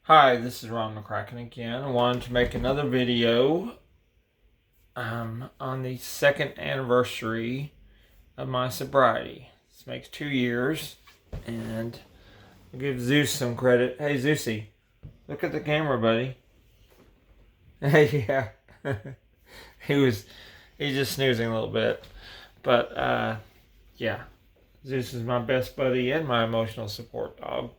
Hi, this is Ron McCracken again. I wanted to make another video on the second anniversary of my sobriety. This makes 2 years, and I'll give Zeus some credit. Hey, Zeusy, look at the camera, buddy. Hey, yeah. He's just snoozing a little bit. But, yeah. Zeus is my best buddy and my emotional support dog.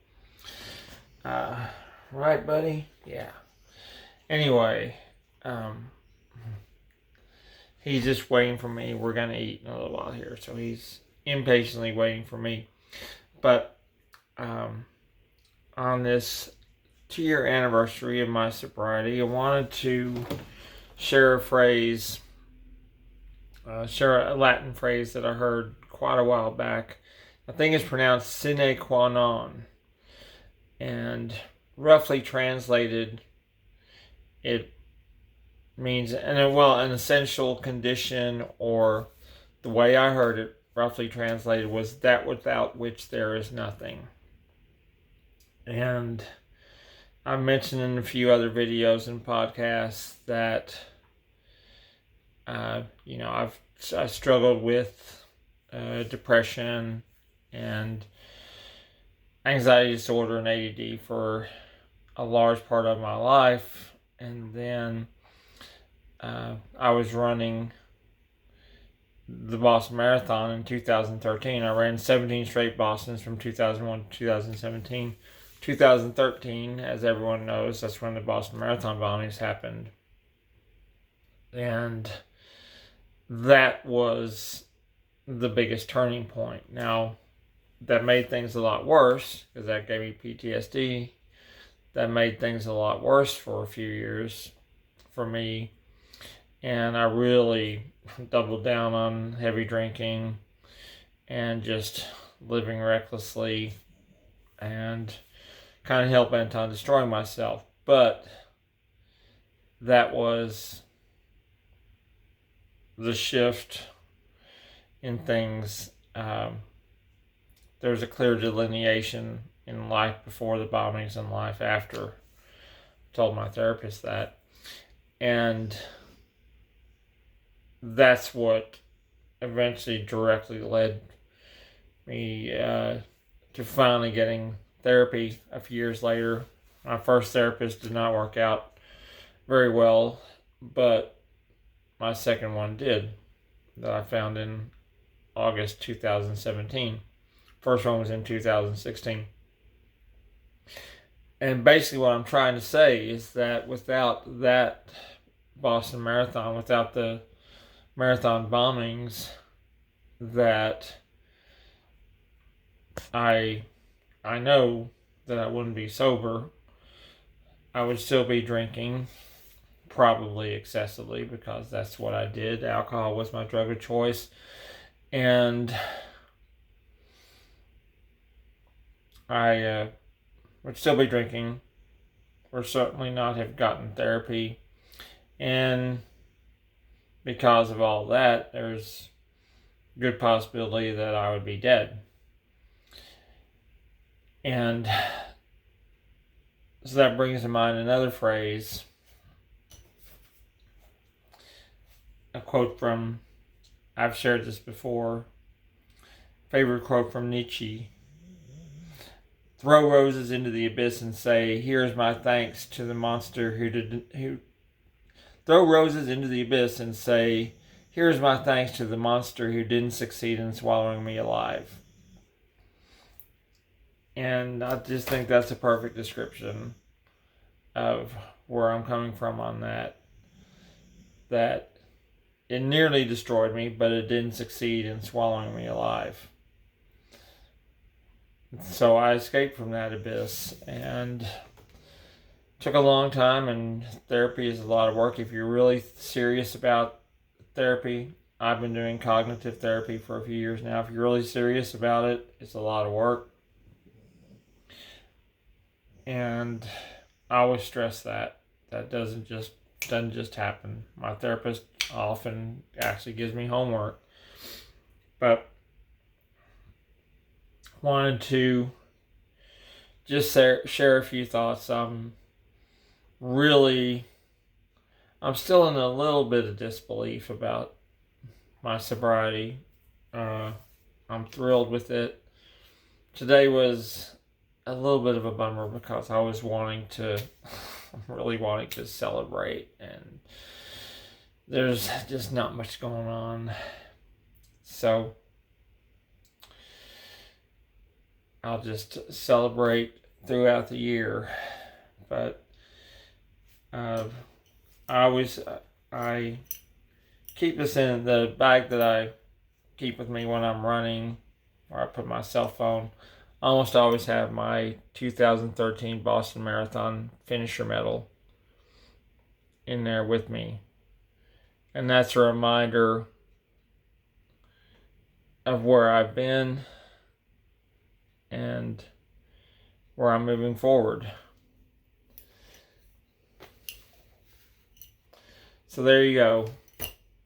Uh, right, buddy? Yeah. Anyway, um, he's just waiting for me. We're going to eat in a little while here. So he's impatiently waiting for me. But on this 2 year anniversary of my sobriety, I wanted to share a phrase, share a Latin phrase that I heard quite a while back. I think it's pronounced sine qua non. And roughly translated, it means an essential condition, or the way I heard it roughly translated was that without which there is nothing. And I've mentioned in a few other videos and podcasts that I struggled with depression and anxiety disorder and ADD for a large part of my life, and then I was running the Boston Marathon in 2013. I ran 17 straight Bostons from 2001 to 2017. 2013, as everyone knows, that's when the Boston Marathon bombings happened. And that was the biggest turning point. Now, that made things a lot worse because that gave me PTSD. That made things a lot worse for a few years for me. And I really doubled down on heavy drinking and just living recklessly and kind of hell bent on destroying myself. But that was the shift in things. There was a clear delineation in life before the bombings and life after. I told my therapist that. And that's what eventually directly led me to finally getting therapy a few years later. My first therapist did not work out very well, but my second one did, that I found in August 2017. First one was in 2016. And basically what I'm trying to say is that without that Boston Marathon, without the marathon bombings, that I know that I wouldn't be sober. I would still be drinking, probably excessively, because that's what I did. Alcohol was my drug of choice. And I would still be drinking, or certainly not have gotten therapy. And because of all that, there's a good possibility that I would be dead. And so that brings to mind another phrase, a quote from, I've shared this before, favorite quote from Nietzsche. Throw roses into the abyss and say, "Here's my thanks to the monster who throw roses into the abyss and say, here's my thanks to the monster who didn't succeed in swallowing me alive." And I just think that's a perfect description of where I'm coming from on that. That it nearly destroyed me, but it didn't succeed in swallowing me alive. So I escaped from that abyss, and took a long time, and therapy is a lot of work. If you're really serious about therapy, I've been doing cognitive therapy for a few years now. If you're really serious about it, it's a lot of work. And I always stress that doesn't just happen. My therapist often actually gives me homework, but wanted to just share a few thoughts. I'm still in a little bit of disbelief about my sobriety. I'm thrilled with it. Today was a little bit of a bummer because I was really wanting to celebrate, and there's just not much going on. So I'll just celebrate throughout the year. But I keep this in the bag that I keep with me when I'm running, where I put my cell phone. I almost always have my 2013 Boston Marathon finisher medal in there with me. And that's a reminder of where I've been and where I'm moving forward. So there you go.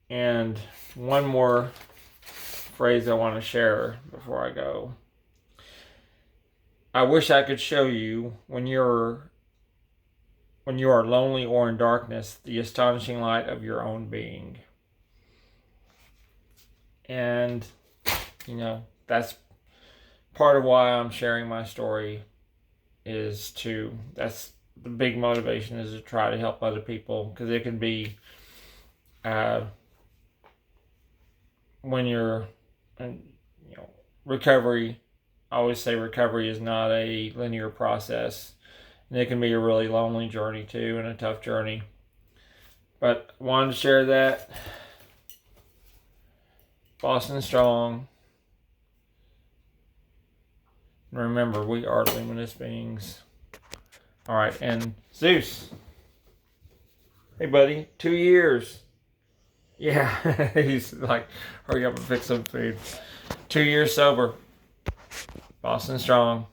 And one more phrase I want to share before I go. I wish I could show you when you are lonely or in darkness, the astonishing light of your own being. And, that's part of why I'm sharing my story that's the big motivation, is to try to help other people, because it can be, when you're, recovery, I always say recovery is not a linear process, and it can be a really lonely journey too, and a tough journey. But I wanted to share that. Boston Strong. And remember, we are luminous beings. All right, and Zeus. Hey, buddy, 2 years. Yeah, he's like, hurry up and fix some food. 2 years sober. Boston Strong.